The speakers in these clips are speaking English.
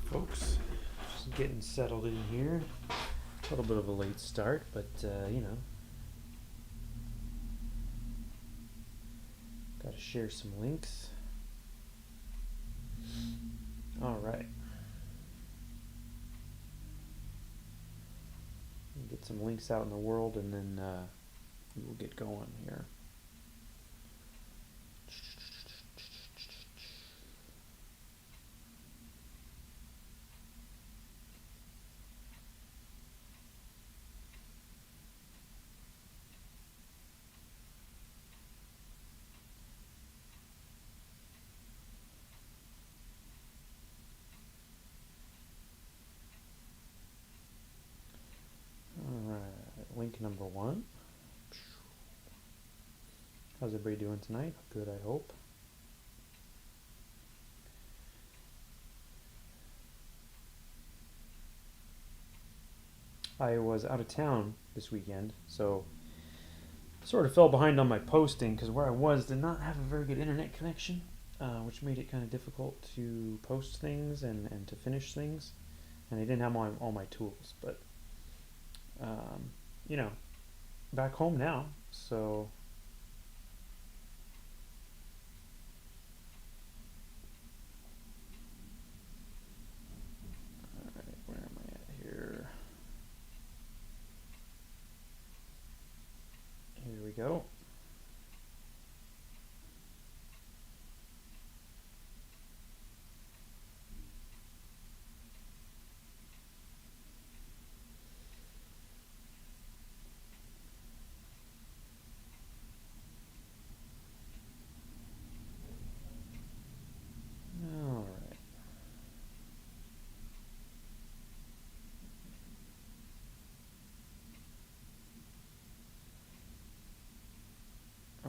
Folks, just getting settled in here. A little bit of a late start, but you know, got to share some links. All right, get some links out in the world, and then we will get going here. Link number 1. How's everybody doing tonight? Good, I hope. I was out of town this weekend, so sort of fell behind on my posting because where I was did not have a very good internet connection, which made it kind of difficult to post things and to finish things. And I didn't have all my tools, but you know, back home now, so all right, where am I at here? Here we go.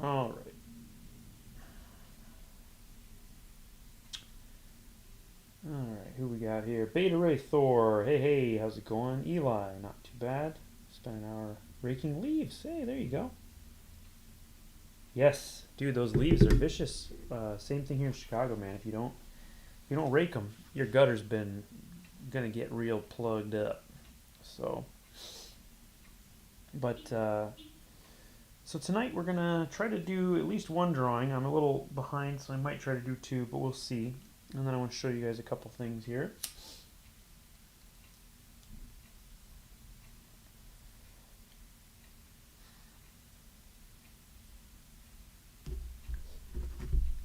All right. All right, who we got here? Beta Ray Thor. Hey, how's it going? Eli, not too bad. Spent an hour raking leaves. Hey, there you go. Yes, dude, those leaves are vicious. Same thing here in Chicago, man. If you don't rake them, your gutter's been gonna get real plugged up. So, but so tonight we're gonna try to do at least one drawing. I'm a little behind, so I might try to do 2, but we'll see. And then I want to show you guys a couple things here.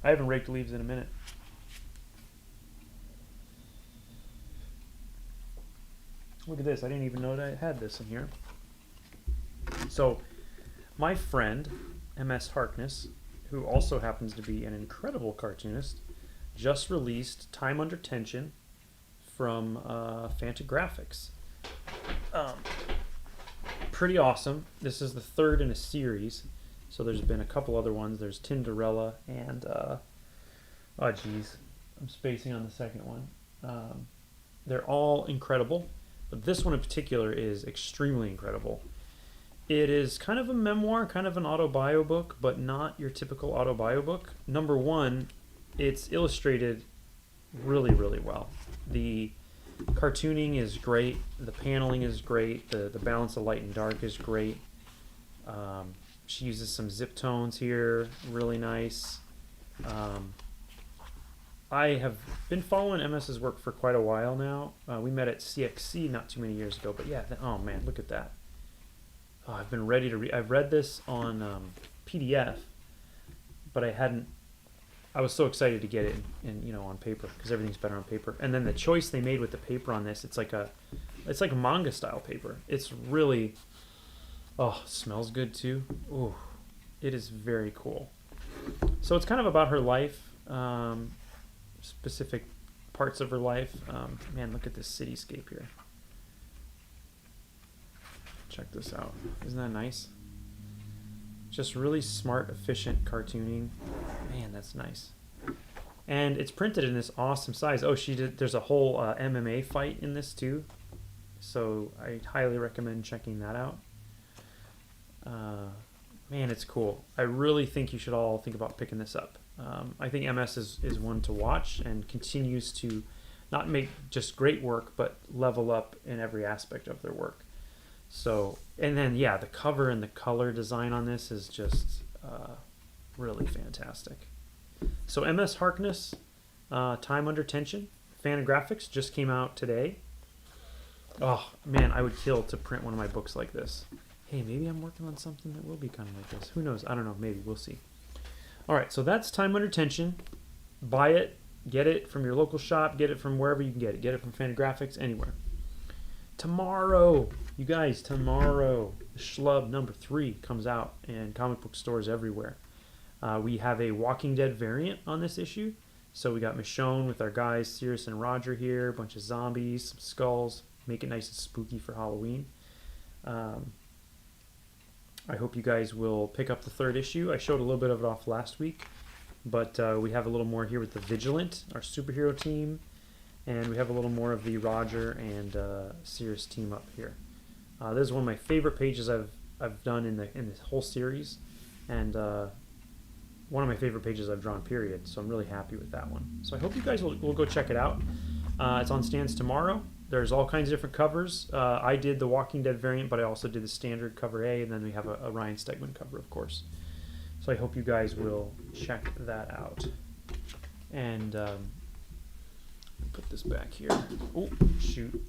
I haven't raked leaves in a minute. Look at this. I didn't even know that I had this in here. So, my friend, MS Harkness, who also happens to be an incredible cartoonist, just released Time Under Tension from Fantagraphics. Pretty awesome. This is the 3rd in a series. So there's been a couple other ones. There's Tinderella and, oh geez, I'm spacing on the second one. They're all incredible, but this one in particular is extremely incredible. It is kind of a memoir, kind of an autobio book, but not your typical autobio book. Number 1, it's illustrated really, really well. The cartooning is great. The paneling is great. The balance of light and dark is great. She uses some zip tones here, really nice. I have been following MS's work for quite a while now. We met at CXC not too many years ago, but yeah, oh man, look at that. Oh, I've been ready to read. I've read this on PDF, but I was so excited to get it in on paper because everything's better on paper. And then the choice they made with the paper on this, it's like a manga style paper. It's really, smells good too. Ooh, it is very cool. So it's kind of about her life, specific parts of her life. Man, look at this cityscape here. Check this out. Isn't that nice? Just really smart, efficient cartooning. Man, that's nice. And it's printed in this awesome size. Oh, there's a whole MMA fight in this too. So I highly recommend checking that out. Man, it's cool. I really think you should all think about picking this up. I think MS is one to watch and continues to not make just great work, but level up in every aspect of their work. So, and then yeah, the cover and the color design on this is just really fantastic. So MS Harkness, Time Under Tension, Fantagraphics just came out today. Oh man, I would kill to print one of my books like this. Hey, maybe I'm working on something that will be kind of like this. Who knows? I don't know. Maybe. We'll see. All right, so that's Time Under Tension. Buy it. Get it from your local shop. Get it from wherever you can get it. Get it from Fantagraphics, anywhere. Tomorrow, you guys, tomorrow, Schlub #3 comes out in comic book stores everywhere. We have a Walking Dead variant on this issue. So we got Michonne with our guys, Sirius and Roger here. A bunch of zombies, some skulls. Make it nice and spooky for Halloween. I hope you guys will pick up the 3rd issue. I showed a little bit of it off last week, but we have a little more here with the Vigilant, our superhero team, and we have a little more of the Roger and Sirius team up here. This is one of my favorite pages I've done in this whole series, and one of my favorite pages I've drawn, period. So I'm really happy with that one. So I hope you guys will go check it out. It's on stands tomorrow. There's all kinds of different covers. I did the Walking Dead variant, but I also did the standard cover A, and then we have a Ryan Stegman cover, of course. So I hope you guys will check that out. And put this back here. Oh, shoot.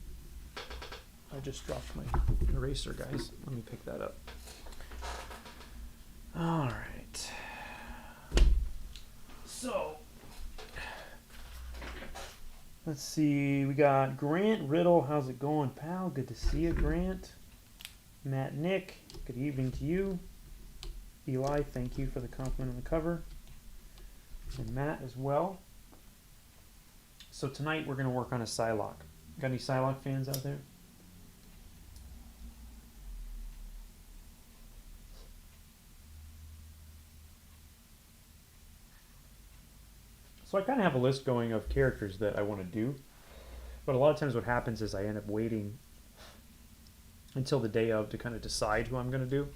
I just dropped my eraser, guys. Let me pick that up. All right. So, let's see, we got Grant Riddle. How's it going, pal? Good to see you, Grant. Matt Nick, good evening to you. Eli, thank you for the compliment on the cover. And Matt as well. So tonight we're going to work on a Psylocke. Got any Psylocke fans out there? So I kind of have a list going of characters that I want to do, but a lot of times what happens is I end up waiting until the day of to kind of decide who I'm going to do,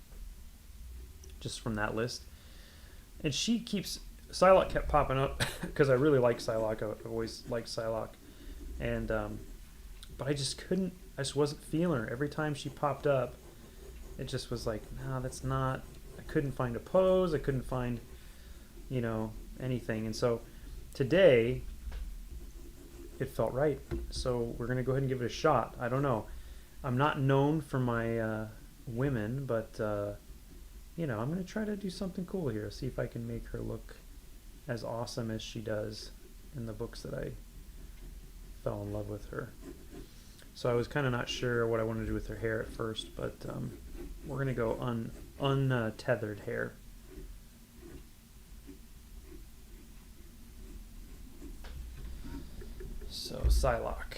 just from that list. And Psylocke kept popping up because I really like Psylocke. I've always liked Psylocke, and but I just wasn't feeling her. Every time she popped up, it just was like, no, that's not. I couldn't find a pose. I couldn't find, anything, and so. Today, it felt right, so we're going to go ahead and give it a shot. I don't know. I'm not known for my women, but, I'm going to try to do something cool here. See if I can make her look as awesome as she does in the books that I fell in love with her. So I was kind of not sure what I wanted to do with her hair at first, but we're going to go untethered hair. So, Psylocke.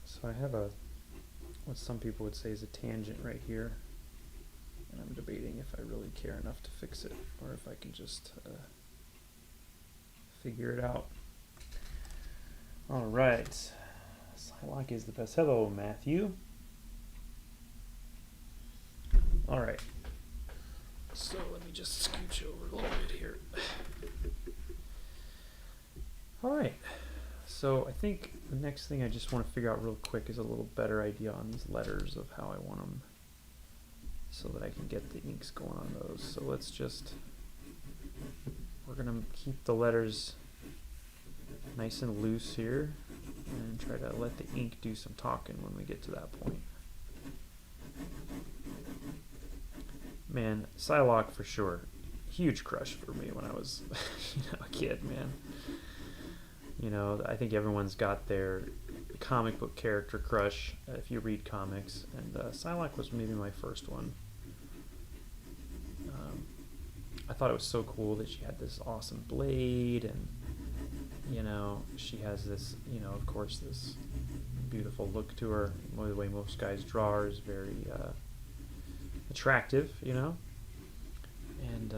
So I have what some people would say is a tangent right here. And I'm debating if I really care enough to fix it, or if I can just figure it out. All right. Psylocke is the best. Hello, Matthew. All right. So let me just scooch over a little bit here. All right. So I think the next thing I just want to figure out real quick is a little better idea on these letters of how I want them, so that I can get the inks going on those. So let's just, we're going to keep the letters nice and loose here, and try to let the ink do some talking when we get to that point. Man, Psylocke for sure. Huge crush for me when I was a kid, man. I think everyone's got their comic book character crush if you read comics, and Psylocke was maybe my first one. I thought it was so cool that she had this awesome blade, and she has this, of course, this beautiful look to her. The way most guys draw her is very attractive, and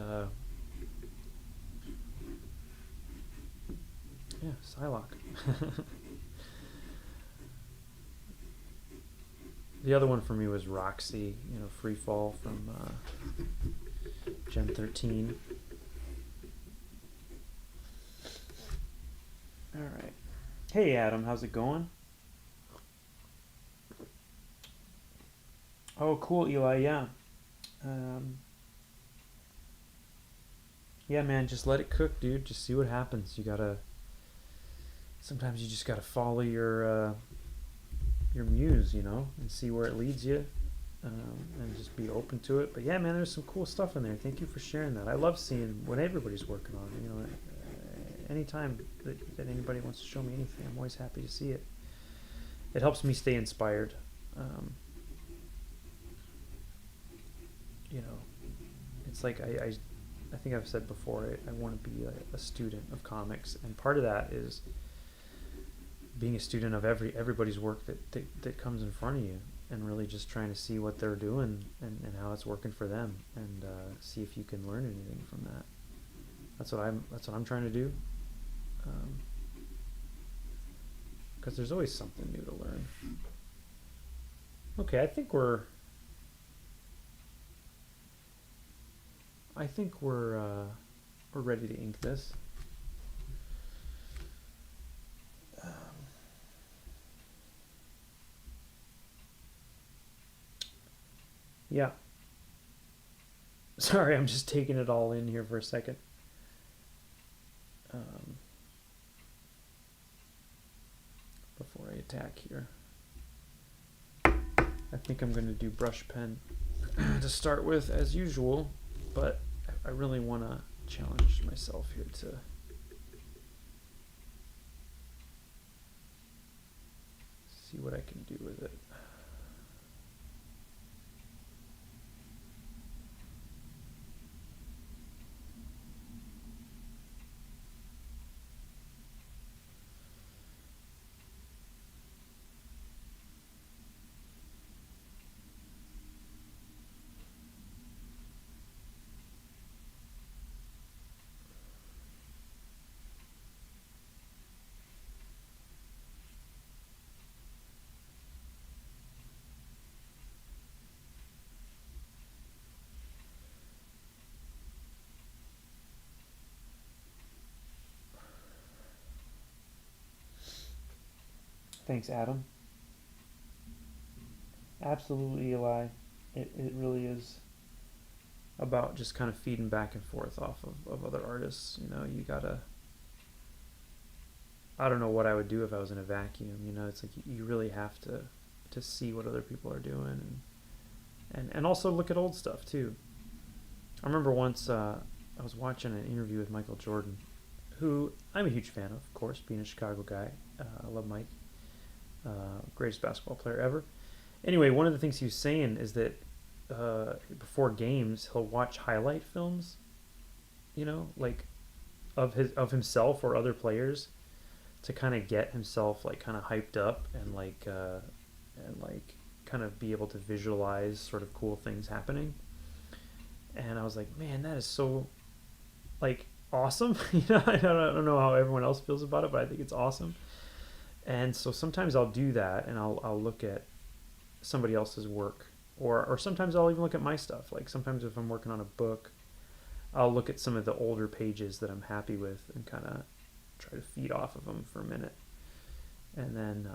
yeah, Psylocke. The other one for me was Roxy, Free Fall from Gen 13. All right. Hey, Adam, how's it going? Oh, cool, Eli. Yeah. Um, yeah, man, just let it cook, dude. Just see what happens. Sometimes you just gotta follow your muse, and see where it leads you, and just be open to it. But yeah, man, there's some cool stuff in there. Thank you for sharing that. I love seeing what everybody's working on. Anytime that anybody wants to show me anything, I'm always happy to see it. It helps me stay inspired. Um, it's like I think I've said before, I want to be a student of comics, and part of that is being a student of everybody's work that comes in front of you, and really just trying to see what they're doing and how it's working for them, and see if you can learn anything from that. That's what I'm trying to do, because there's always something new to learn. Okay, I think we're ready to ink this. Yeah. Sorry, I'm just taking it all in here for a second. Before I attack here. I think I'm going to do brush pen to start with, as usual, but I really want to challenge myself here to see what I can do with it. Thanks, Adam. Absolutely, Eli. It really is about just kind of feeding back and forth off of other artists. You gotta. I don't know what I would do if I was in a vacuum. It's like you really have to see what other people are doing, and also look at old stuff too. I remember once I was watching an interview with Michael Jordan, who I'm a huge fan of course, being a Chicago guy. I love Mike. Greatest basketball player ever. Anyway, one of the things he was saying is that before games he'll watch highlight films, like of himself or other players, to kind of get himself like kind of hyped up and like kind of be able to visualize sort of cool things happening. And I was like, man, that is so like awesome. I don't know how everyone else feels about it, but I think it's awesome. And so sometimes I'll do that, and I'll look at somebody else's work, or sometimes I'll even look at my stuff. Like sometimes if I'm working on a book, I'll look at some of the older pages that I'm happy with and kind of try to feed off of them for a minute, and then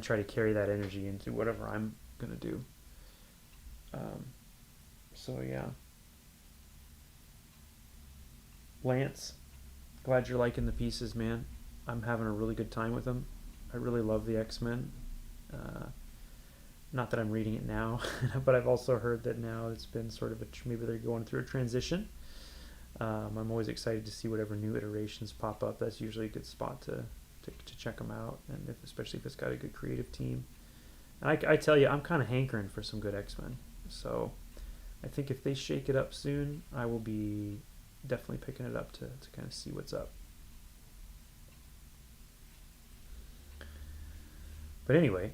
try to carry that energy into whatever I'm gonna do. So yeah. Lance, glad you're liking the pieces, man. I'm having a really good time with them. I really love the X-Men. Not that I'm reading it now, but I've also heard that now it's been sort of maybe they're going through a transition. I'm always excited to see whatever new iterations pop up. That's usually a good spot to check them out, and especially if it's got a good creative team. And I tell you, I'm kind of hankering for some good X-Men. So I think if they shake it up soon, I will be definitely picking it up to kind of see what's up. But anyway,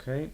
Okay.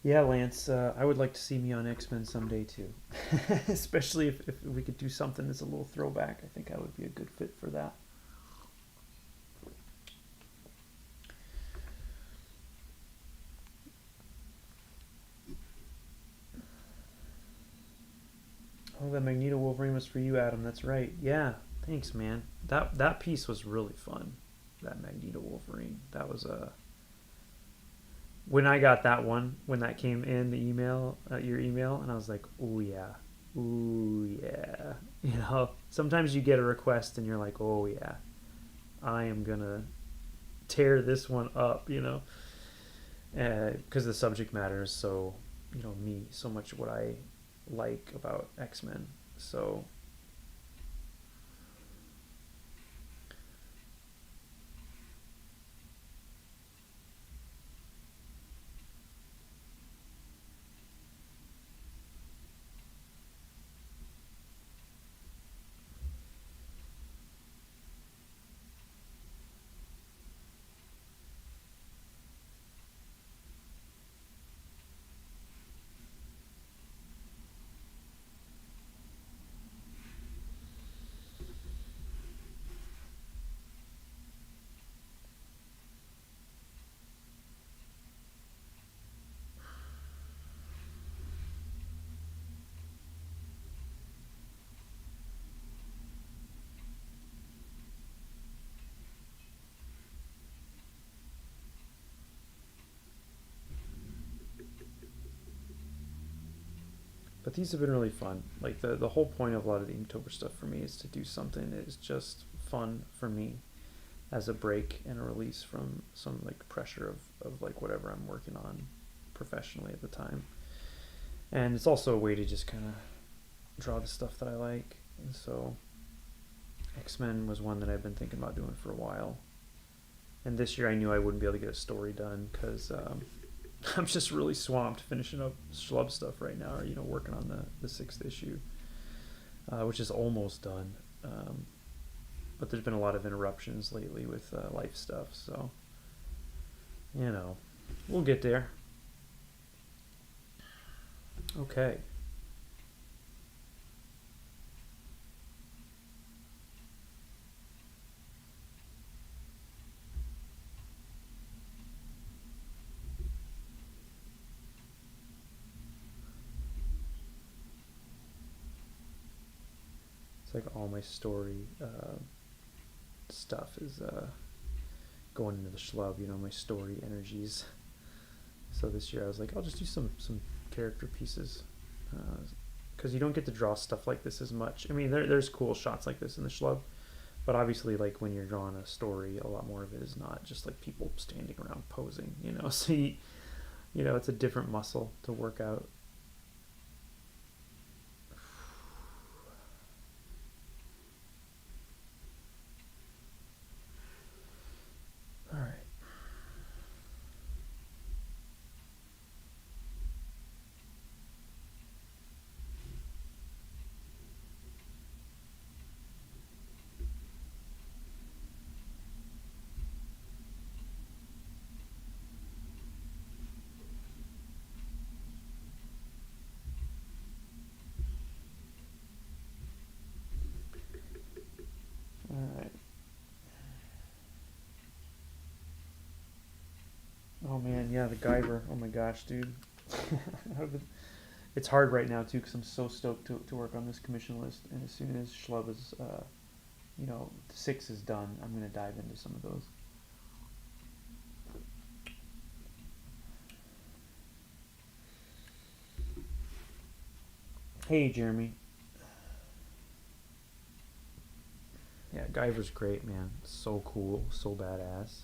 Yeah, Lance, I would like to see me on X-Men someday too. Especially if we could do something that's a little throwback. I think I would be a good fit for that. Oh, that Magneto Wolverine was for you, Adam. That's right. Yeah, thanks, man. That piece was really fun. That Magneto Wolverine. That was a when I got that one, when that came in the email, your email, and I was like, oh yeah, ooh yeah. You know, sometimes you get a request and you're like, oh yeah, I am gonna tear this one up. You know, because the subject matter is so, you know, me, so much what I like about X-Men. So but these have been really fun. Like the whole point of a lot of the Inktober stuff for me is to do something that is just fun for me as a break and a release from some like pressure of like whatever I'm working on professionally at the time. And it's also a way to just kind of draw the stuff that I like. And so X-Men was one that I've been thinking about doing for a while. And this year I knew I wouldn't be able to get a story done because I'm just really swamped finishing up Schlub stuff right now, or you know, working on the sixth issue, which is almost done. But there's been a lot of interruptions lately with life stuff, so you know, we'll get there. Okay. It's like all my story stuff is going into the Schlub, you know, my story energies. So this year I was like, I'll just do some character pieces because you don't get to draw stuff like this as much. I mean, there's cool shots like this in the Schlub, but obviously, like when you're drawing a story, a lot more of it is not just like people standing around posing, you know. So you know, it's a different muscle to work out. All right. All right. Oh man, yeah, the Guyver. Oh my gosh, dude. It's hard right now too because I'm so stoked to work on this commission list, and as soon as Schlub is, you know, 6 is done, I'm gonna dive into some of those. Hey, Jeremy. Yeah, Guyver's great, man. So cool, so badass.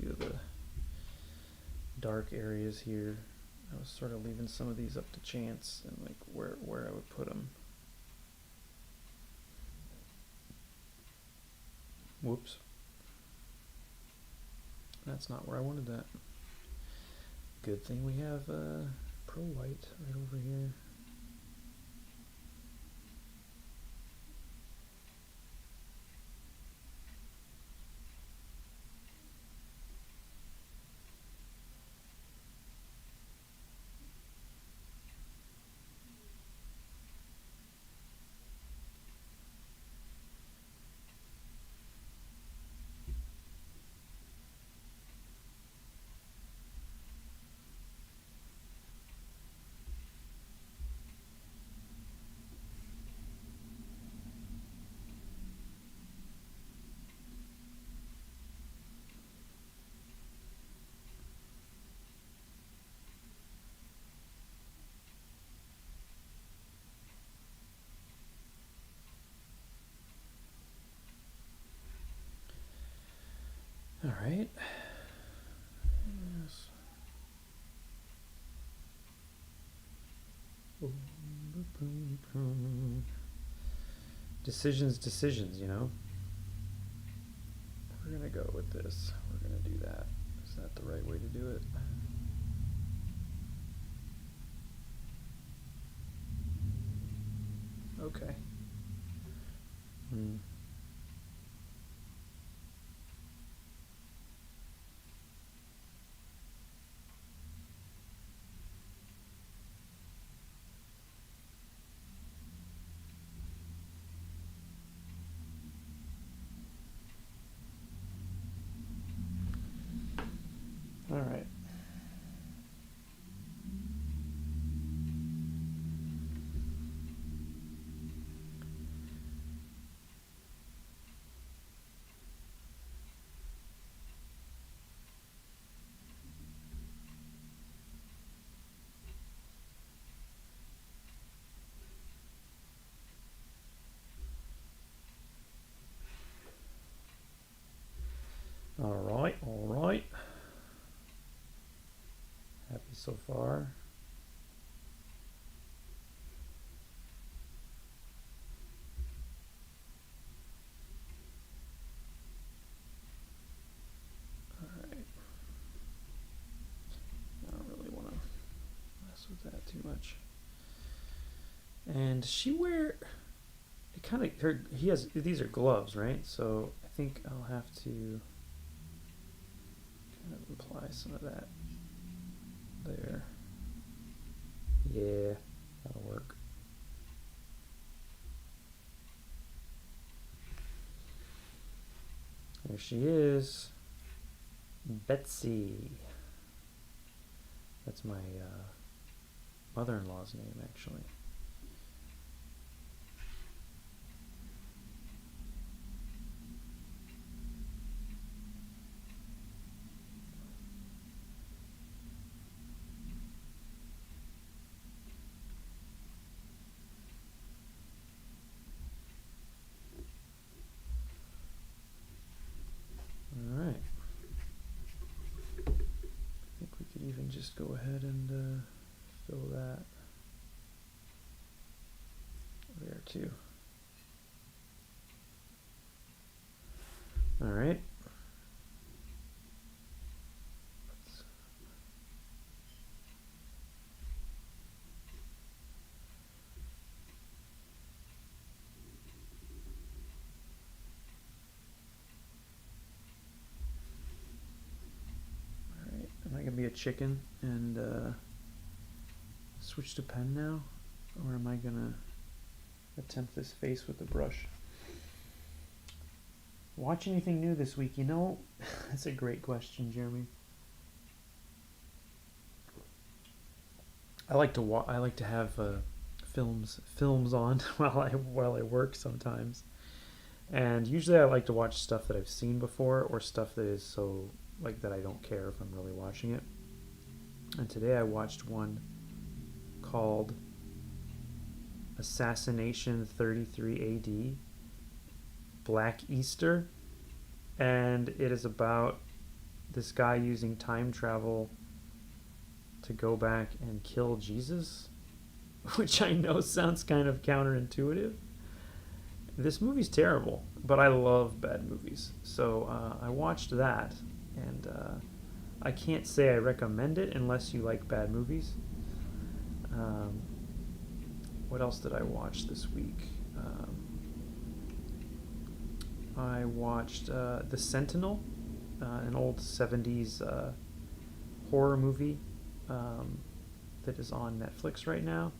few of the dark areas here. I was sort of leaving some of these up to chance and like where I would put them. Whoops. That's not where I wanted that. Good thing we have Pro White right over here. All right. Yes. Decisions, you know. We're gonna go with this. We're gonna do that. Is that the right way to do it? Okay. All right. All right. Happy so far. All right. I don't really want to mess with that too much. And she wear it kind of her. He has these are gloves, right? So I think I'll have to kind of apply some of that there. Yeah, that'll work. There she is, Betsy. That's my mother-in-law's name, actually. Just go ahead and fill that there too. All right. Am I gonna be a chicken and switch to pen now, or am I gonna attempt this face with the brush? Watch anything new this week? You know, that's a great question, Jeremy. I like to have films on while I work sometimes, and usually I like to watch stuff that I've seen before or stuff that is so like that I don't care if I'm really watching it. And today I watched one called Assassination 33 AD, Black Easter, and it is about this guy using time travel to go back and kill Jesus, which I know sounds kind of counterintuitive. This movie's terrible, but I love bad movies. So I watched that, and I can't say I recommend it unless you like bad movies. Um, what else did I watch this week? I watched The Sentinel, an old 70s horror movie that is on Netflix right now.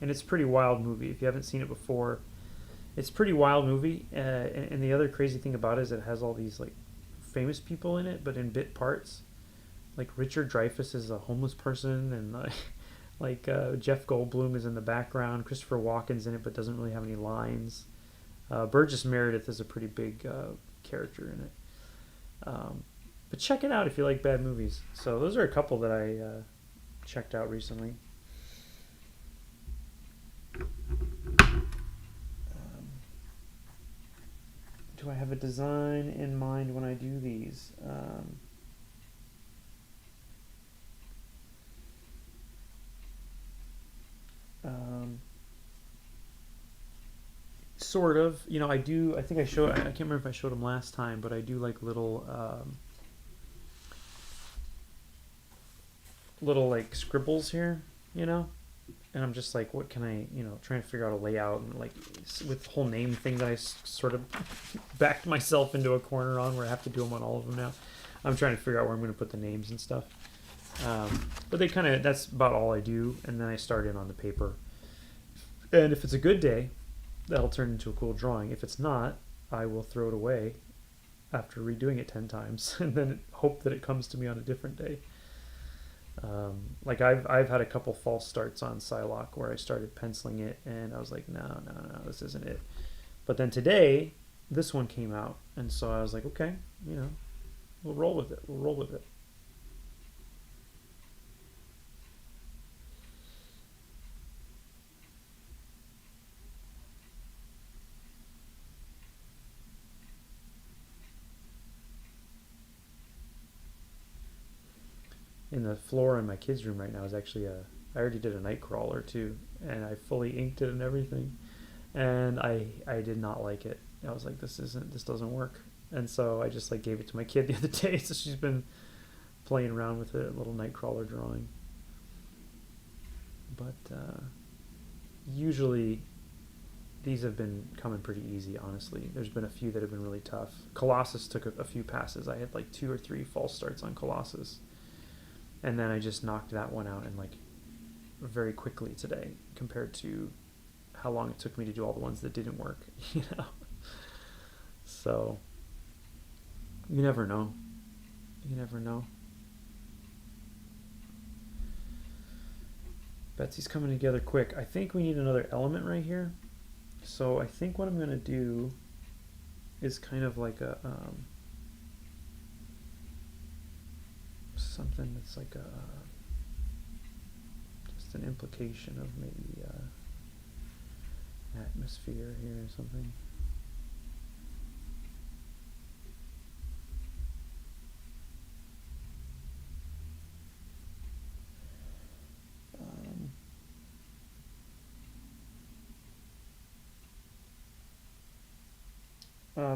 And it's a pretty wild movie. If you haven't seen it before, it's a pretty wild movie. And the other crazy thing about it is it has all these like famous people in it, but in bit parts. Like Richard Dreyfuss is a homeless person, and Jeff Goldblum is in the background. Christopher Walken's in it, but doesn't really have any lines. Burgess Meredith is a pretty big character in it. But check it out if you like bad movies. So those are a couple that I checked out recently. Do I have a design in mind when I do these? Sort of. You know, I do. I think I showed. I can't remember if I showed them last time, but I do like little like scribbles here. You know, and I'm just like, what can I? You know, trying to figure out a layout, and like with the whole name thing that I sort of backed myself into a corner on, where I have to do them on all of them now. I'm trying to figure out where I'm going to put the names and stuff. But they kind of, that's about all I do, and then I start in on the paper. And if it's a good day, that'll turn into a cool drawing. If it's not, I will throw it away after redoing it 10 times, and then hope that it comes to me on a different day. Like I've had a couple false starts on Psylocke where I started penciling it, and I was like, no, this isn't it. But then today, this one came out, and so I was like, okay, you know, we'll roll with it. In the floor in my kids' room right now is actually I already did a night crawler too, and I fully inked it and everything, and I did not like it. I was like, this doesn't work, and so I just like gave it to my kid the other day, so she's been playing around with a little night crawler drawing. But usually these have been coming pretty easy, honestly. There's been a few that have been really tough. Colossus took a few passes. I had like 2 or 3 false starts on Colossus, and then I just knocked that one out in like very quickly today compared to how long it took me to do all the ones that didn't work, you know. So you never know. Betsy's coming together quick. I think we need another element right here. So I think what I'm going to do is kind of like a something that's like just an implication of maybe atmosphere here or something.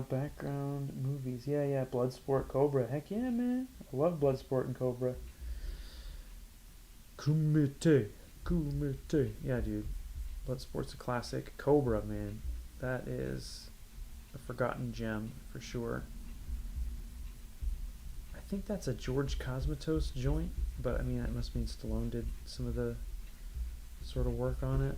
Background movies. Yeah, Bloodsport, Cobra. Heck yeah, man. I love Bloodsport and Cobra. Kumite. Yeah, dude. Bloodsport's a classic. Cobra, man. That is a forgotten gem for sure. I think that's a George Cosmatos joint, but I mean, that must mean Stallone did some of the sort of work on it.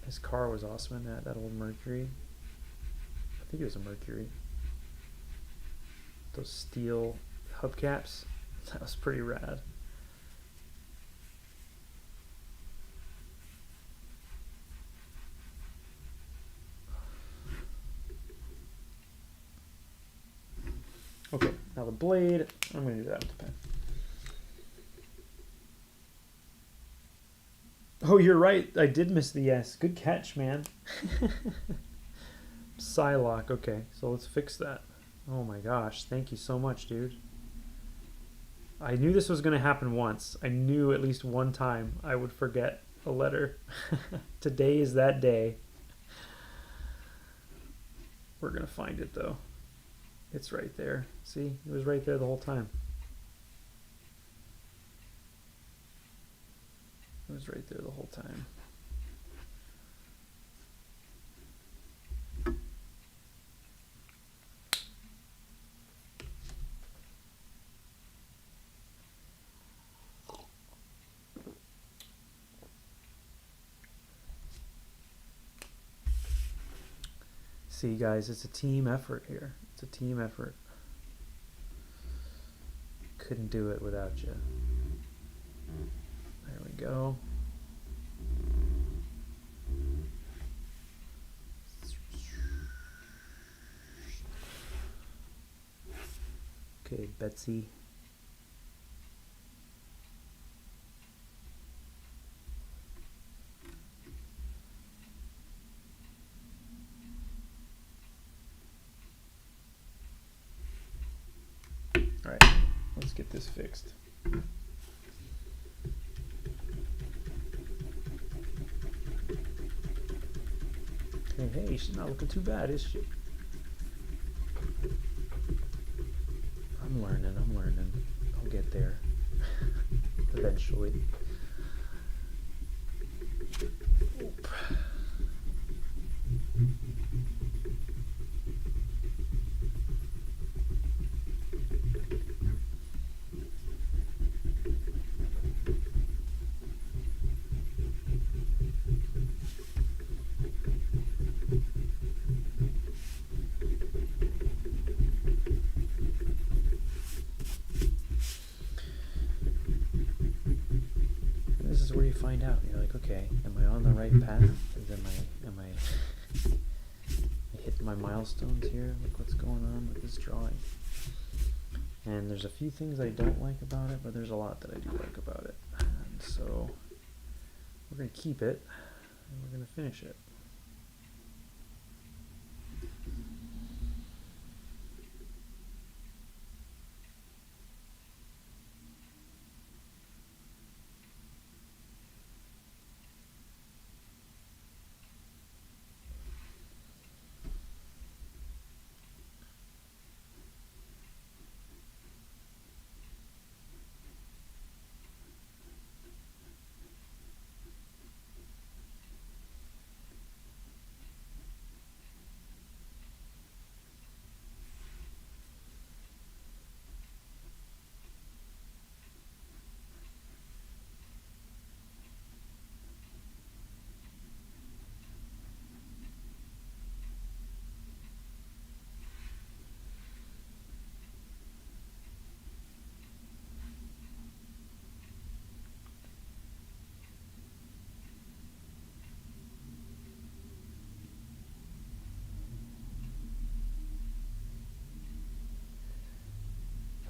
His car was awesome in that old Mercury. I think it was a Mercury. Those steel hubcaps. That was pretty rad. Okay, now the blade. I'm going to do that with the pen. Oh, you're right. I did miss the S. Good catch, man. Psylocke. Okay, so let's fix that. Oh my gosh. Thank you so much, dude. I knew this was going to happen once. I knew at least one time I would forget a letter. Today is that day. We're going to find it, though. It's right there. See? It was right there the whole time. It was right there the whole time. See, guys, it's a team effort here. It's a team effort. Couldn't do it without you. There we go. Okay, Betsy. All right, let's get this fixed. Hey, she's not looking too bad, is she? I'm learning. I'll get there. Eventually. Oop. This is where you find out. You're like, okay, am I on the right path? Am I hitting my milestones here? Like, what's going on with this drawing? And there's a few things I don't like about it, but there's a lot that I do like about it. And so we're going to keep it, and we're going to finish it.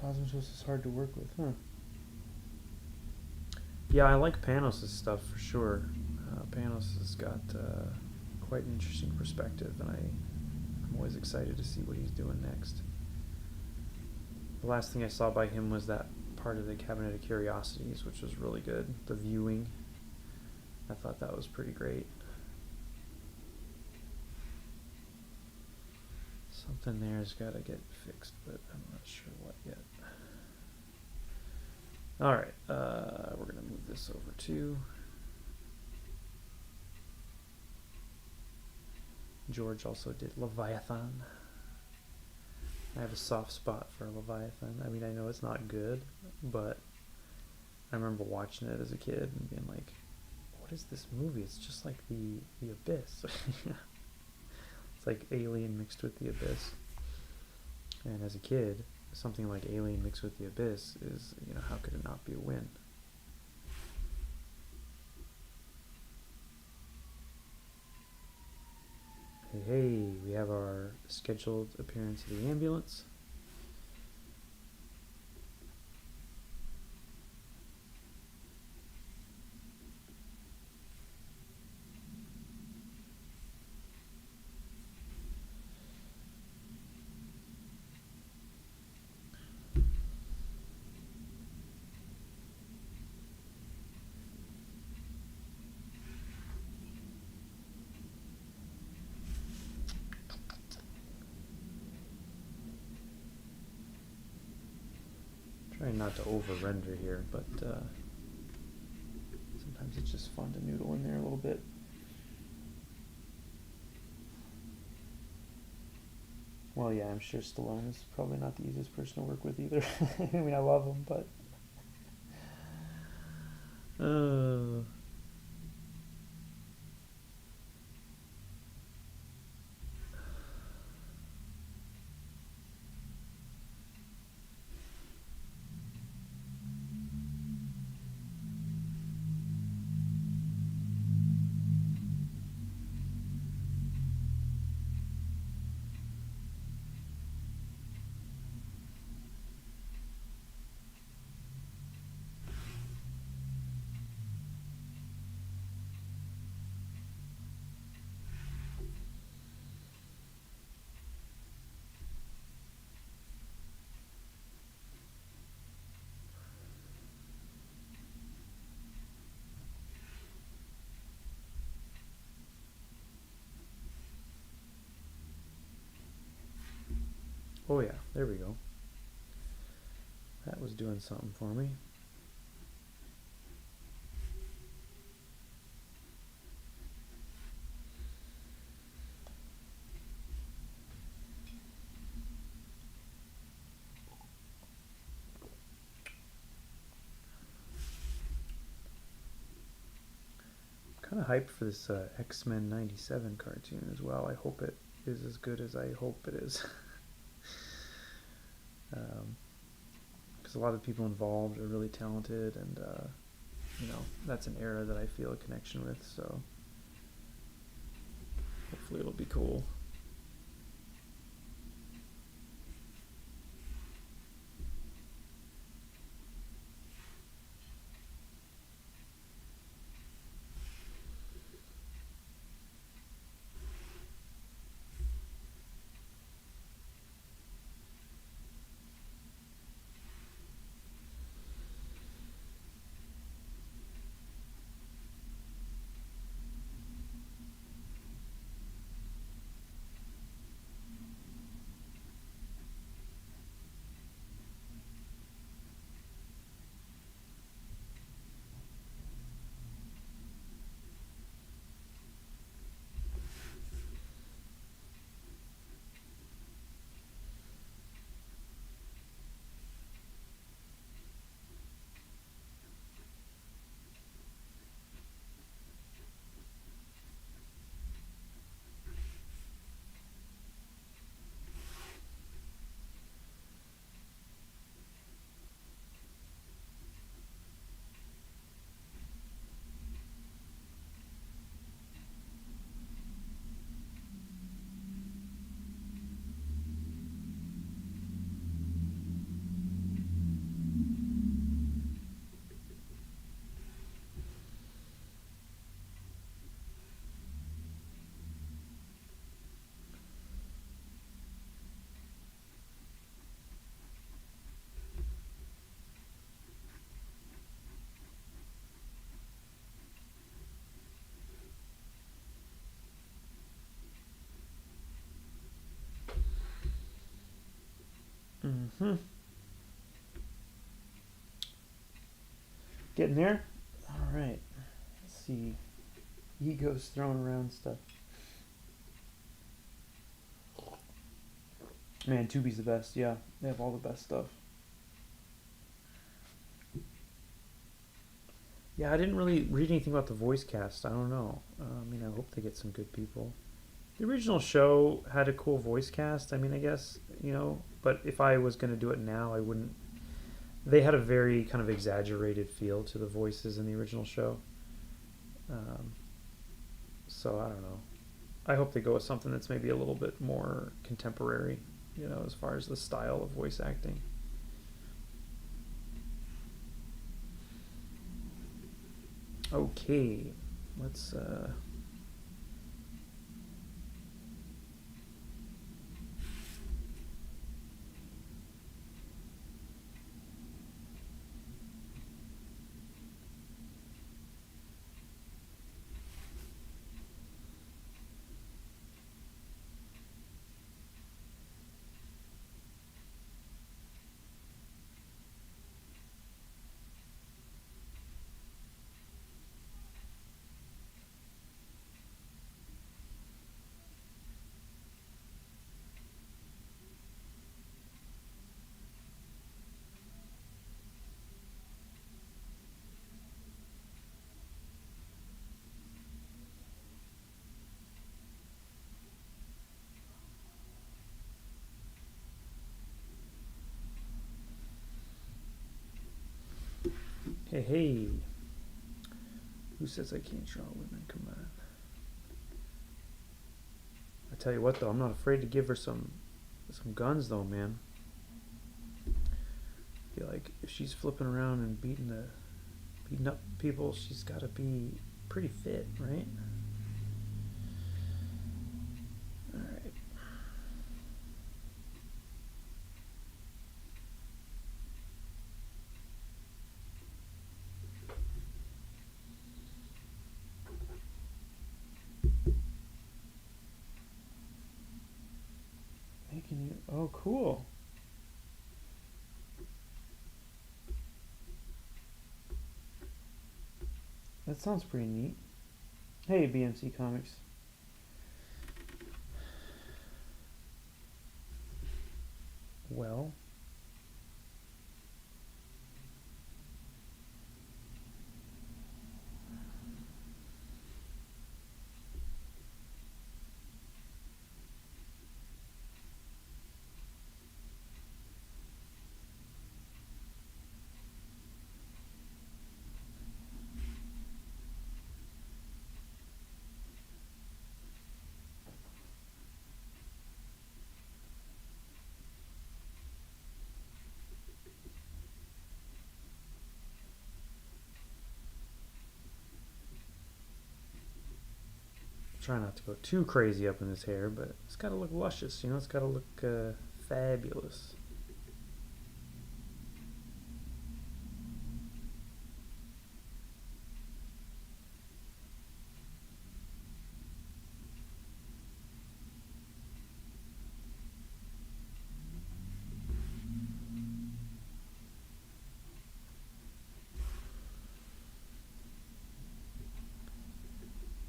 Cosmos is hard to work with, huh? Yeah, I like Panos' stuff for sure. Panos has got quite an interesting perspective, and I'm always excited to see what he's doing next. The last thing I saw by him was that part of the Cabinet of Curiosities, which was really good. The viewing. I thought that was pretty great. Something there's got to get fixed, but I'm not sure what yet. Alright, we're going to move this over to George also did Leviathan. I have a soft spot for Leviathan. I mean, I know it's not good, but I remember watching it as a kid and being like, what is this movie? It's just like the Abyss. It's like Alien mixed with the Abyss. And as a kid, something like Alien mixed with the Abyss is, you know, how could it not be a win? Hey, we have our scheduled appearance of the ambulance. not to over render here, but sometimes it's just fun to noodle in there a little bit. Well, yeah, I'm sure Stallone is probably not the easiest person to work with either. I mean, I love him, but oh yeah, there we go. That was doing something for me. Kind of hyped for this X-Men 97 cartoon as well. I hope it is as good as I hope it is. Because a lot of the people involved are really talented, and you know, that's an era that I feel a connection with, so hopefully it'll be cool. Getting there? Alright. Let's see. Ego's throwing around stuff. Man, Tubi's the best, yeah. They have all the best stuff. Yeah, I didn't really read anything about the voice cast. I don't know. I mean, I hope they get some good people. The original show had a cool voice cast. I mean, I guess, you know, but if I was going to do it now, I wouldn't. They had a very kind of exaggerated feel to the voices in the original show. So I don't know. I hope they go with something that's maybe a little bit more contemporary, you know, as far as the style of voice acting. Okay, let's Hey, hey. Who says I can't draw women? Come on. I tell you what, though, I'm not afraid to give her some guns, though, man. I feel like if she's flipping around and beating up people, she's got to be pretty fit, right? All right. Making you. Oh, cool. That sounds pretty neat. Hey, BMC Comics. Well. Try not to go too crazy up in his hair, but it's got to look luscious, you know, it's got to look fabulous.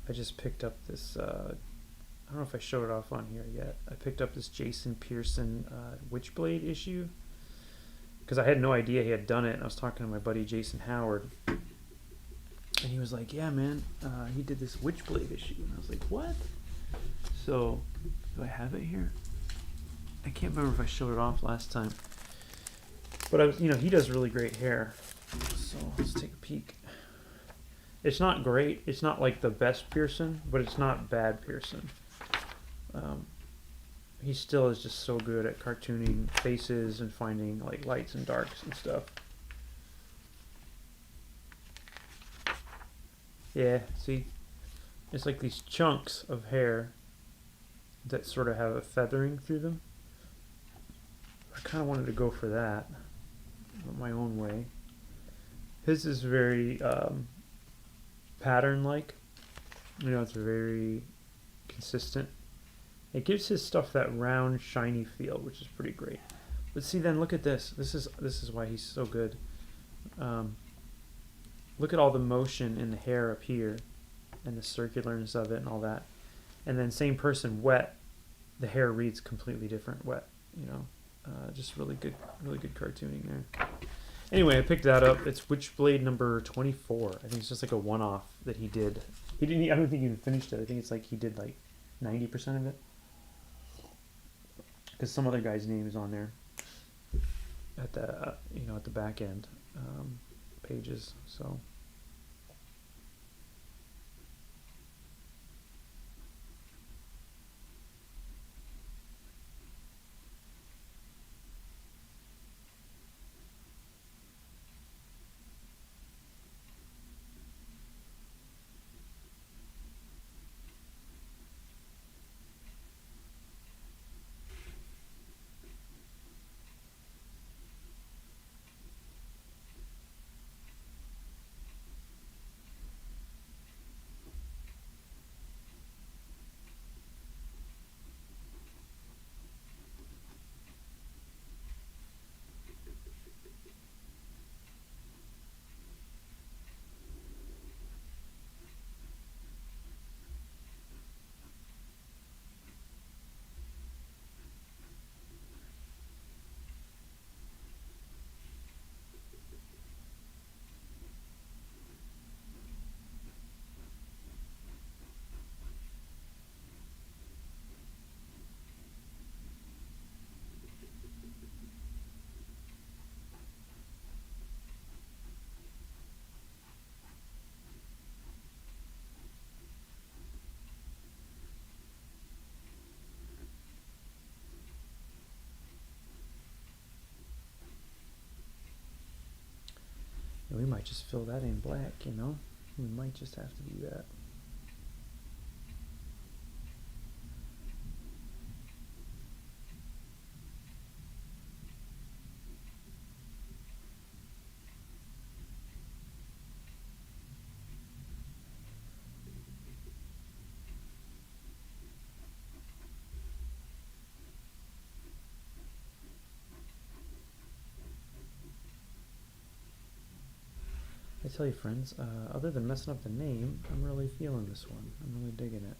I just picked up this, I don't know if I showed it off on here yet. I picked up this Jason Pearson Witchblade issue because I had no idea he had done it. And I was talking to my buddy Jason Howard, and he was like, yeah, man, he did this Witchblade issue. And I was like, what? So, do I have it here? I can't remember if I showed it off last time. But, he does really great hair. So, let's take a peek. It's not great. It's not like the best Pearson, but it's not bad Pearson. He still is just so good at cartooning faces and finding like lights and darks and stuff. Yeah, see? It's like these chunks of hair that sort of have a feathering through them. I kind of wanted to go for that, my own way. His is very pattern-like. It's very consistent. It gives his stuff that round, shiny feel, which is pretty great. But see, then look at this. This is why he's so good. Look at all the motion in the hair up here, and the circularness of it, and all that. And then same person wet, the hair reads completely different wet. Just really good cartooning there. Anyway, I picked that up. It's Witchblade number 24. I think it's just like a one-off that he did. I don't think he even finished it. I think it's like he did like 90% of it. Because some other guy's name is on there at the at the back end pages. So. might just fill that in black, you know? We might just have to do that. I tell you, friends, other than messing up the name, I'm really feeling this one. I'm really digging it.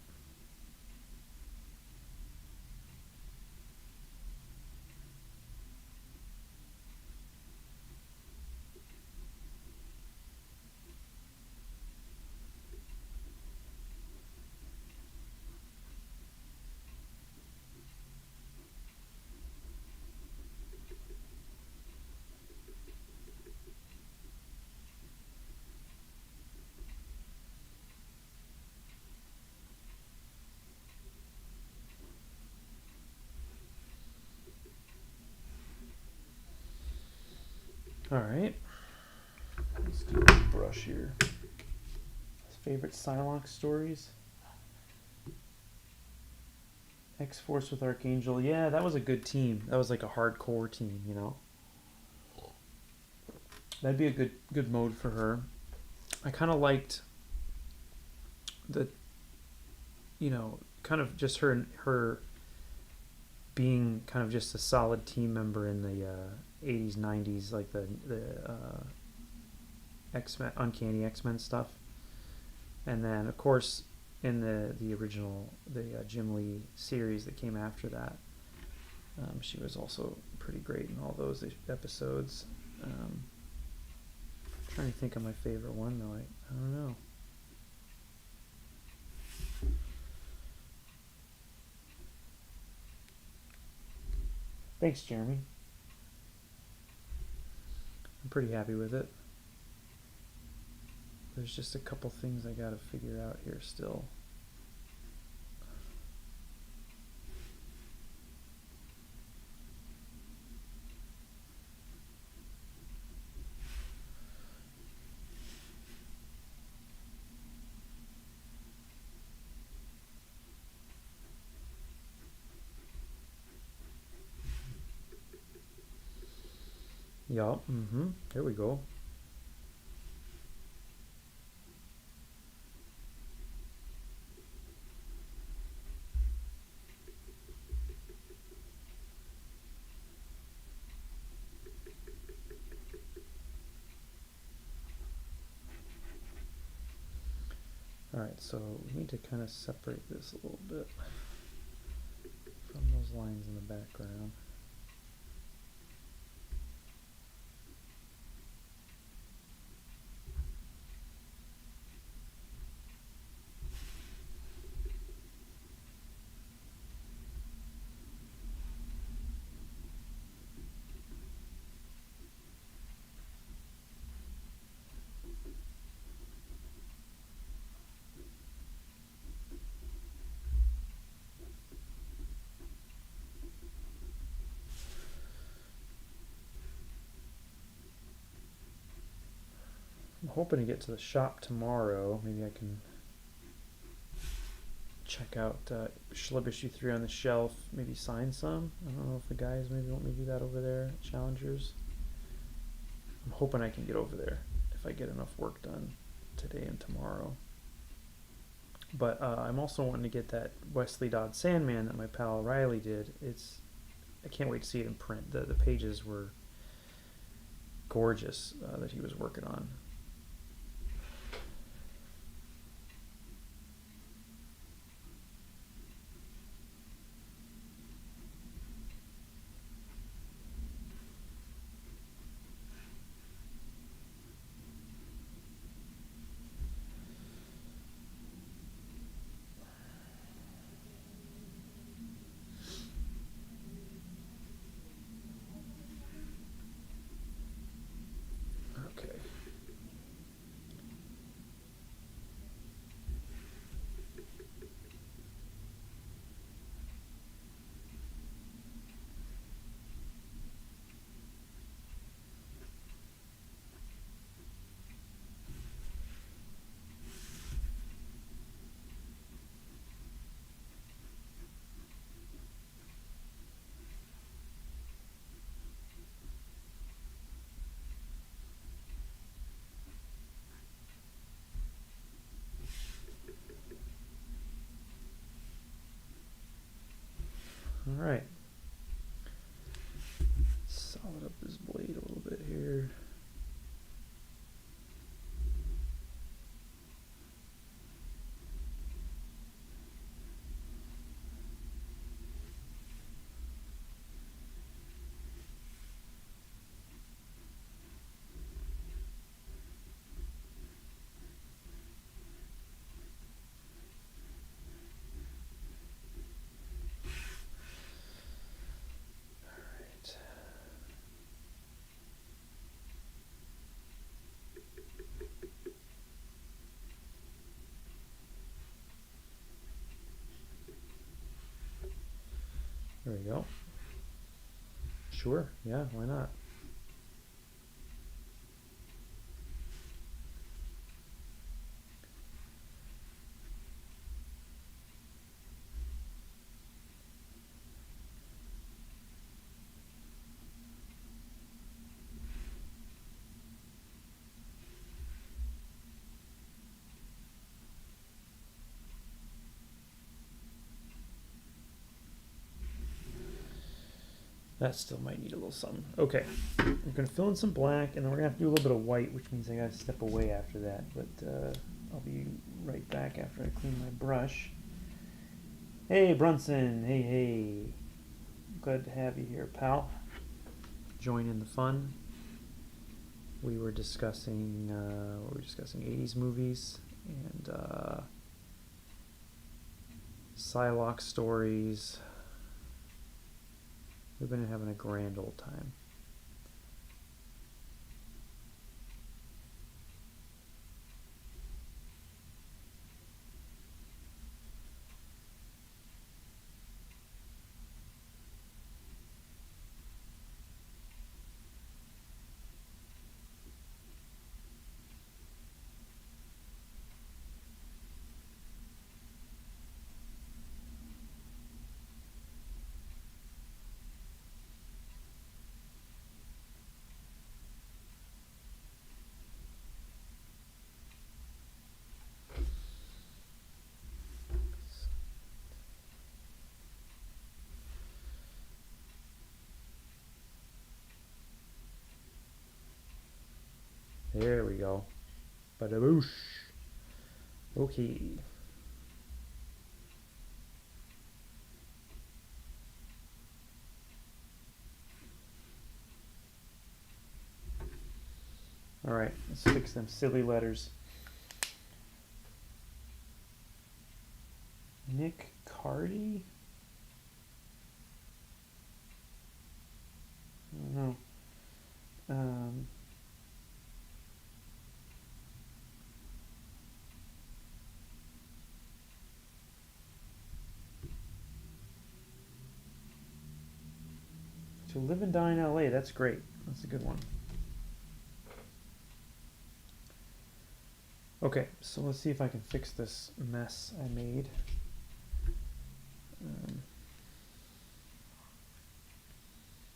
All right, let's do a brush here. His favorite Psylocke stories. X-Force with Archangel. Yeah, that was a good team. That was like a hardcore team, you know. That'd be a good mode for her. I kind of liked the, you know, kind of just her being kind of just a solid team member in the 80s, 90s, like the X-Men, Uncanny X-Men stuff. And then, of course, in the original, the Jim Lee series that came after that, she was also pretty great in all those episodes. Trying to think of my favorite one, though. I don't know. Thanks, Jeremy. I'm pretty happy with it. There's just a couple things I gotta figure out here still. Yup, Here we go. Alright, so we need to kind of separate this a little bit from those lines in the background. I'm hoping to get to the shop tomorrow. Maybe I can check out Schlub issue 3 on the shelf, maybe sign some. I don't know if the guys maybe want me to do that over there at Challengers. I'm hoping I can get over there if I get enough work done today and tomorrow. But I'm also wanting to get that Wesley Dodd Sandman that my pal Riley did. I can't wait to see it in print. The pages were gorgeous that he was working on. Okay. Alright. Solid up this blade a little bit here. There we go. Sure, yeah, why not? That still might need a little something. Okay, we're gonna fill in some black, and then we're gonna have to do a little bit of white, which means I gotta step away after that. But I'll be right back after I clean my brush. Hey, Brunson. Hey, hey. Glad to have you here, pal. Join in the fun. We were discussing 80s movies and Psylocke stories. We've been having a grand old time. There we go. Badaboosh. Okay. Alright, let's fix them silly letters. Nick Cardy? I don't know. To live and die in LA, that's great. That's a good one. Okay, so let's see if I can fix this mess I made.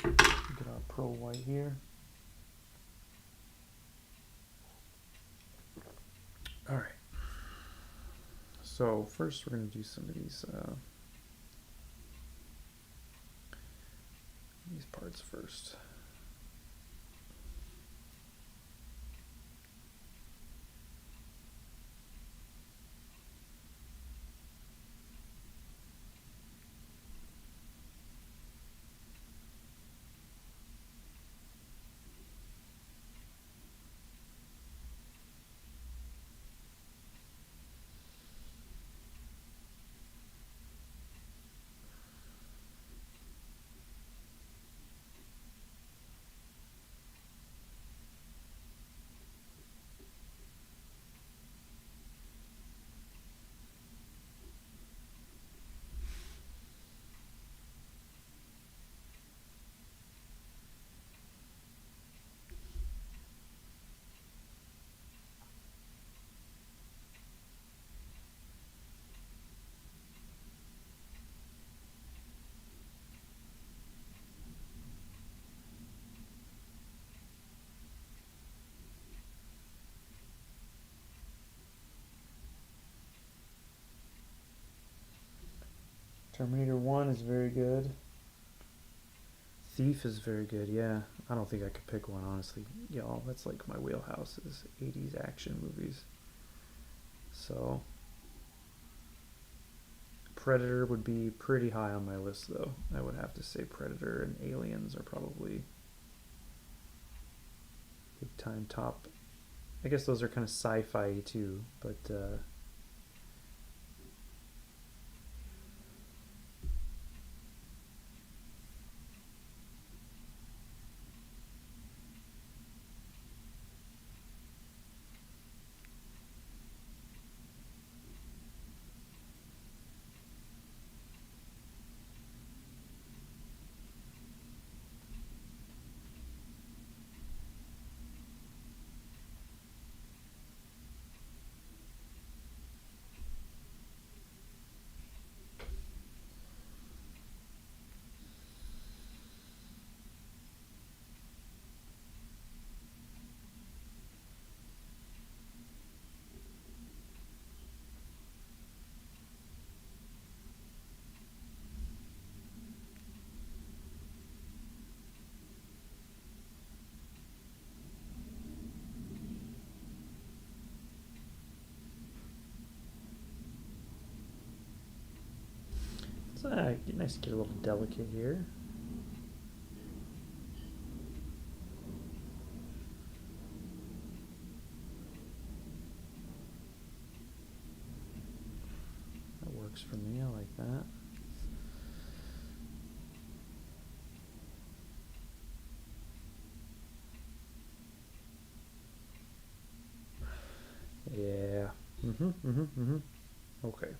Get our pearl white here. All right. So first we're going to do some of these parts first. Terminator 1 is very good. Thief is very good, yeah. I don't think I could pick one, honestly. Y'all, that's like my wheelhouse is 80s action movies. So, Predator would be pretty high on my list, though. I would have to say Predator and Aliens are probably big time top. I guess those are kind of sci-fi too, but it's nice to get a little delicate here. That works for me, I like that. Yeah. Okay.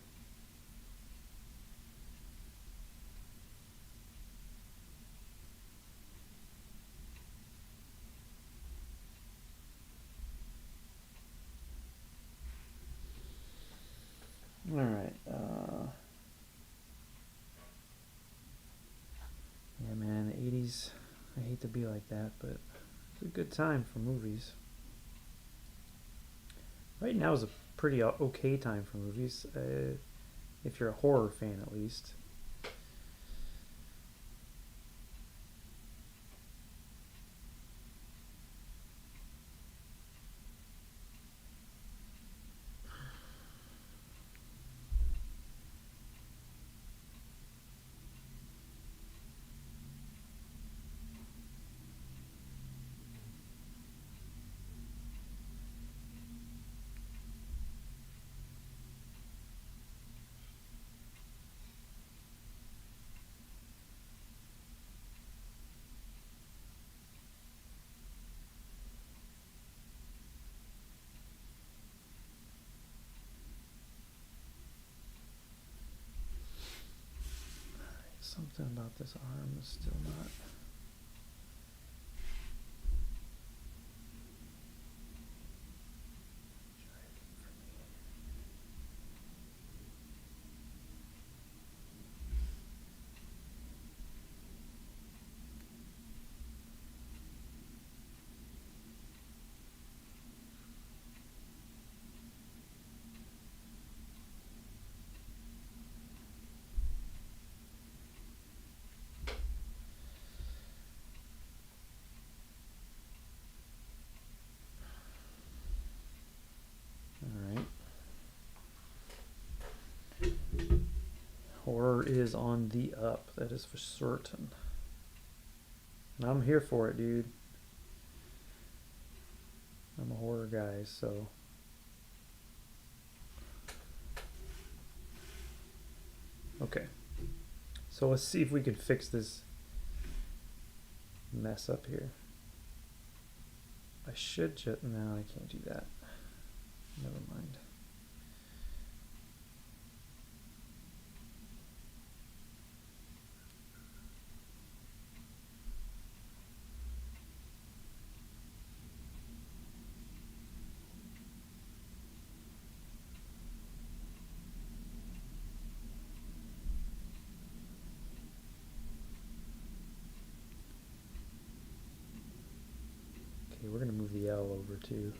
All right. Yeah, man, the 80s. I hate to be like that, but it's a good time for movies. Right now is a pretty okay time for movies, if you're a horror fan at least. Something about this arm is still not. Horror is on the up, that is for certain. And I'm here for it, dude. I'm a horror guy, so. Okay. So let's see if we can fix this mess up here. I should just. No, I can't do that. Never mind. Okay, we're going to move the L over too.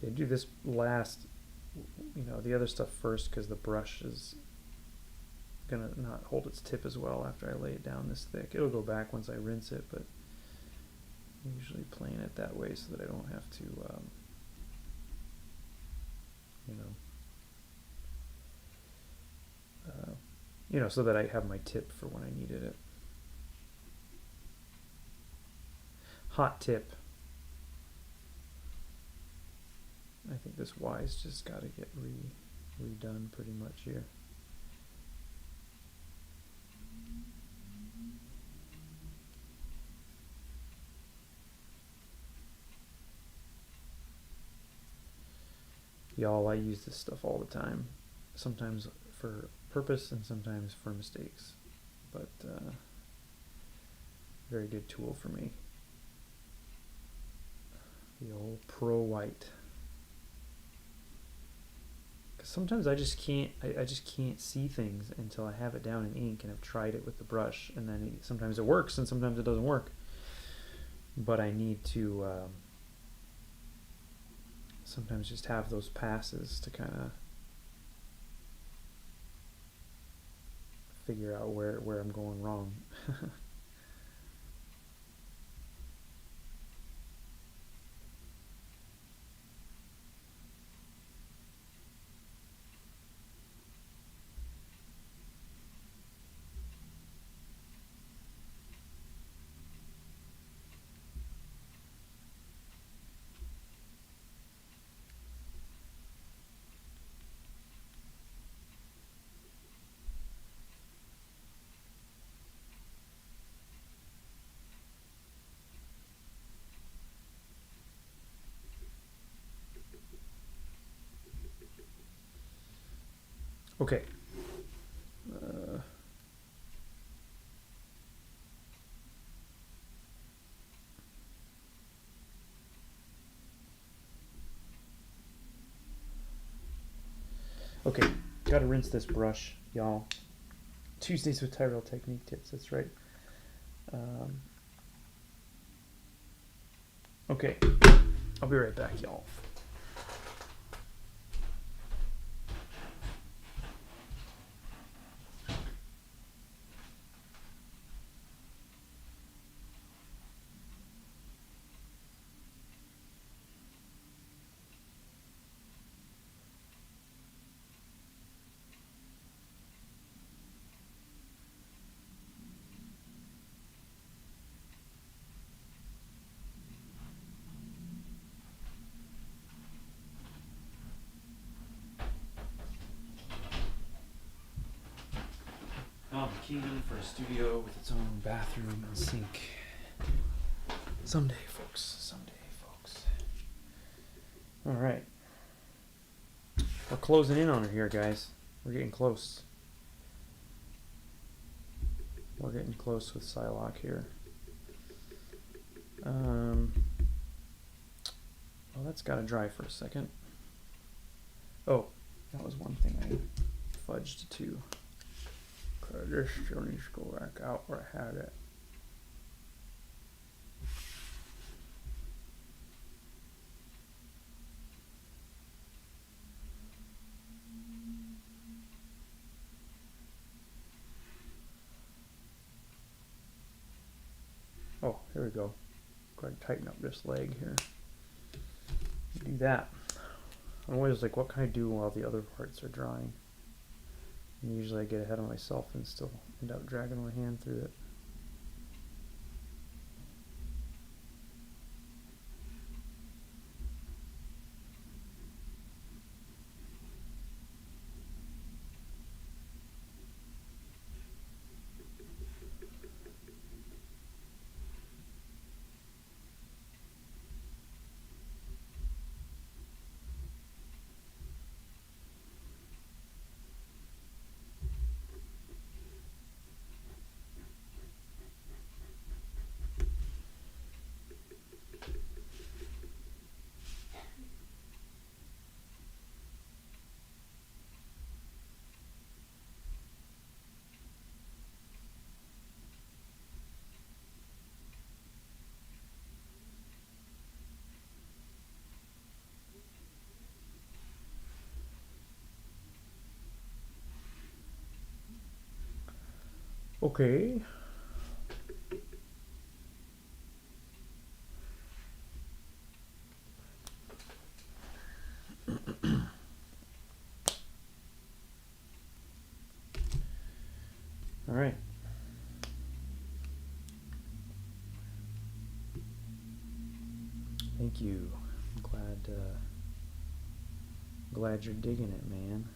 So I do this last you know, the other stuff first because the brush is gonna not hold its tip as well after I lay it down this thick. It'll go back once I rinse it, but I'm usually playing it that way so that I don't have to, you know, so that I have my tip for when I needed it. Hot tip. I think this Y's just got to get redone pretty much here. Y'all, I use this stuff all the time. Sometimes for purpose and sometimes for mistakes. But very good tool for me. The old Pro White. Because sometimes I just can't. I just can't see things until I have it down in ink and I've tried it with the brush, and then sometimes it works and sometimes it doesn't work. But I need to sometimes just have those passes to kind of figure out where I'm going wrong. Okay. Okay, gotta rinse this brush, y'all. Tuesdays with Tyrell technique tips, that's right. Okay, I'll be right back, y'all. I'm keen for a studio with its own bathroom and sink. Someday, folks. Someday, folks. All right. We're closing in on it here, guys. We're getting close. We're getting close with Psylocke here. Well, that's got to dry for a second. Oh, that was one thing I fudged too. This still needs to go back out where I had it. Oh, here we go. Go ahead and tighten up this leg here. Do that. I'm always like, what can I do while the other parts are drying? And usually I get ahead of myself and still end up dragging my hand through it. Okay. All right. Thank you. I'm glad you're digging it, man.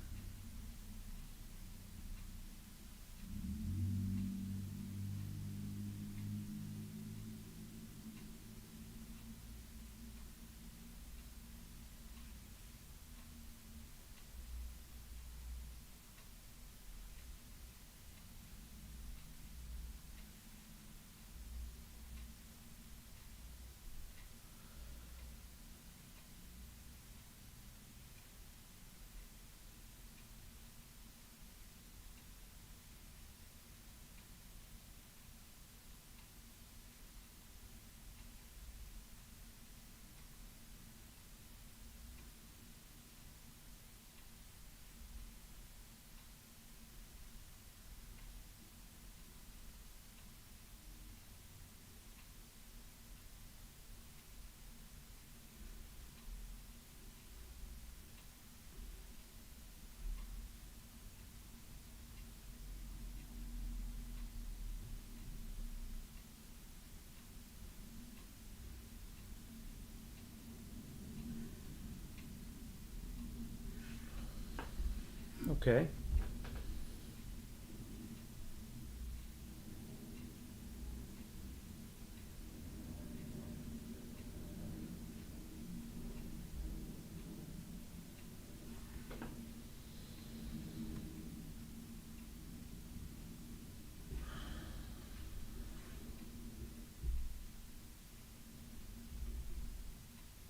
Okay.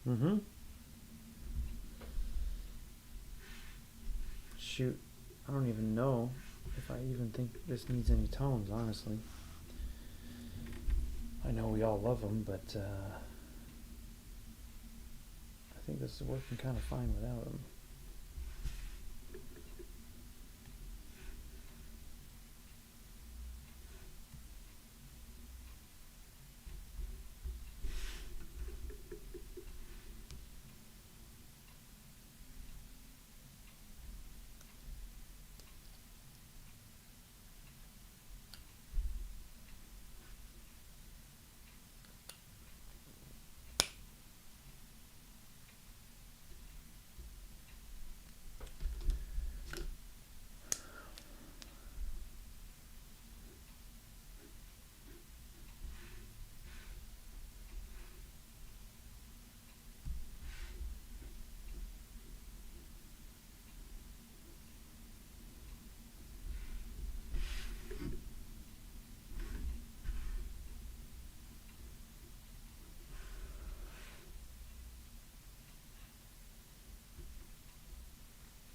Mm-hmm. Shoot. I don't even know if I even think this needs any tones, honestly. I know we all love them, but I think this is working kind of fine without them.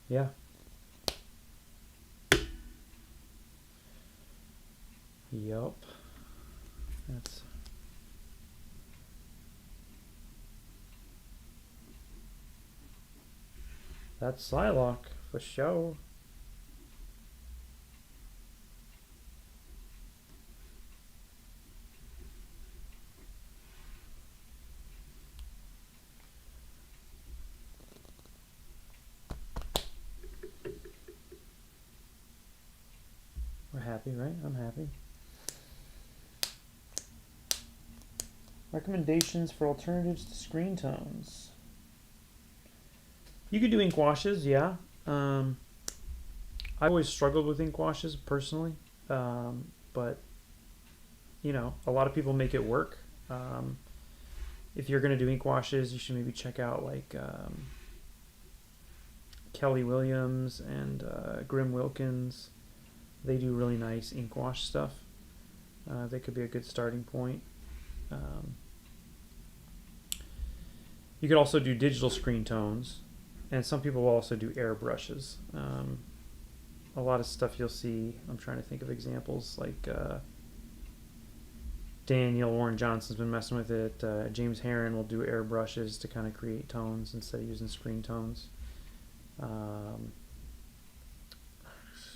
Yeah. Yup. That's Psylocke for sure. We're happy, right? I'm happy. Recommendations for alternatives to screen tones. You could do ink washes, yeah. I always struggled with ink washes personally, but you know, a lot of people make it work. Um, if you're gonna do ink washes, you should maybe check out like Kelly Williams and Grim Wilkins. They do really nice ink wash stuff. They could be a good starting point. Um, you could also do digital screen tones, and some people will also do airbrushes. A lot of stuff you'll see. I'm trying to think of examples like Daniel Warren Johnson's been messing with it. James Herron will do airbrushes to kind of create tones instead of using screen tones.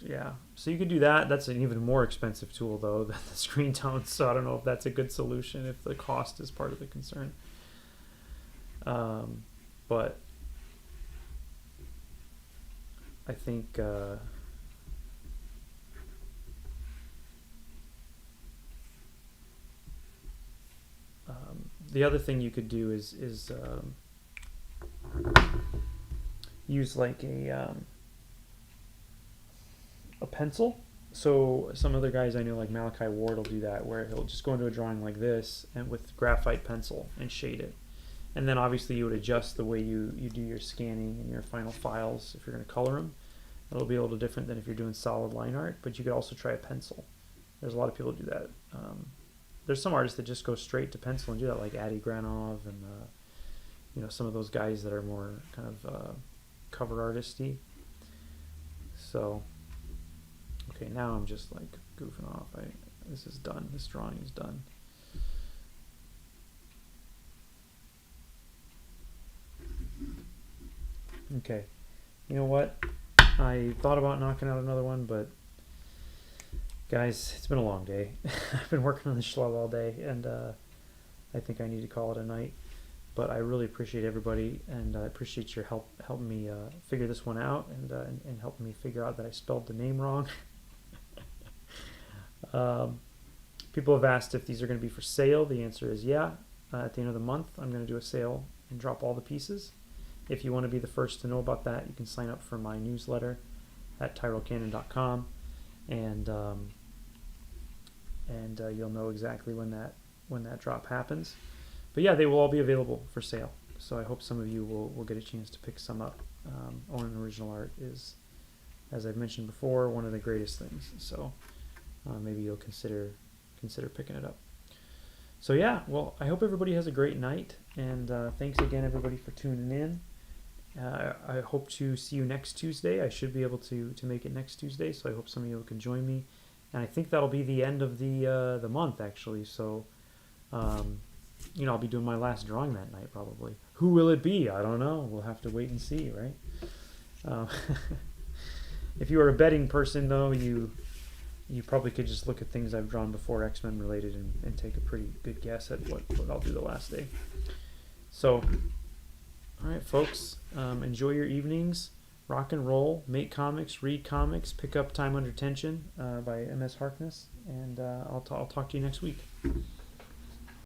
yeah. So you could do that. That's an even more expensive tool though than the screen tones. So I don't know if that's a good solution if the cost is part of the concern. But I think the other thing you could do is use like a pencil. So some other guys I know, like Malachi Ward, will do that, where he'll just go into a drawing like this and with graphite pencil and shade it. And then obviously you would adjust the way you do your scanning and your final files if you're going to color them. It'll be a little different than if you're doing solid line art, but you could also try a pencil. There's a lot of people who do that. There's some artists that just go straight to pencil and do that, like Adi Granov and you know, some of those guys that are more kind of cover artisty. So, okay, now I'm just like goofing off. This is done. This drawing is done. Okay, you know what? I thought about knocking out another one, but guys, it's been a long day. I've been working on this schlub all day, and I think I need to call it a night. But I really appreciate everybody, and I appreciate your helping me figure this one out, and helping me figure out that I spelled the name wrong. People have asked if these are going to be for sale. The answer is yeah. At the end of the month, I'm going to do a sale and drop all the pieces. If you want to be the first to know about that, you can sign up for my newsletter at tyrellcannon.com, and you'll know exactly when that drop happens. But yeah, they will all be available for sale. So I hope some of you will get a chance to pick some up. Owning original art is, as I've mentioned before, one of the greatest things. So maybe you'll consider picking it up. So yeah, well, I hope everybody has a great night, and thanks again everybody for tuning in. I hope to see you next Tuesday. I should be able to make it next Tuesday, so I hope some of you can join me. And I think that'll be the end of the month, actually. So, you know, I'll be doing my last drawing that night, probably. Who will it be? I don't know. We'll have to wait and see, right? If you are a betting person, though, you probably could just look at things I've drawn before, X-Men related, and take a pretty good guess at what I'll do the last day. So, all right, folks, enjoy your evenings, rock and roll, make comics, read comics, pick up Time Under Tension by M.S. Harkness, and I'll talk to you next week.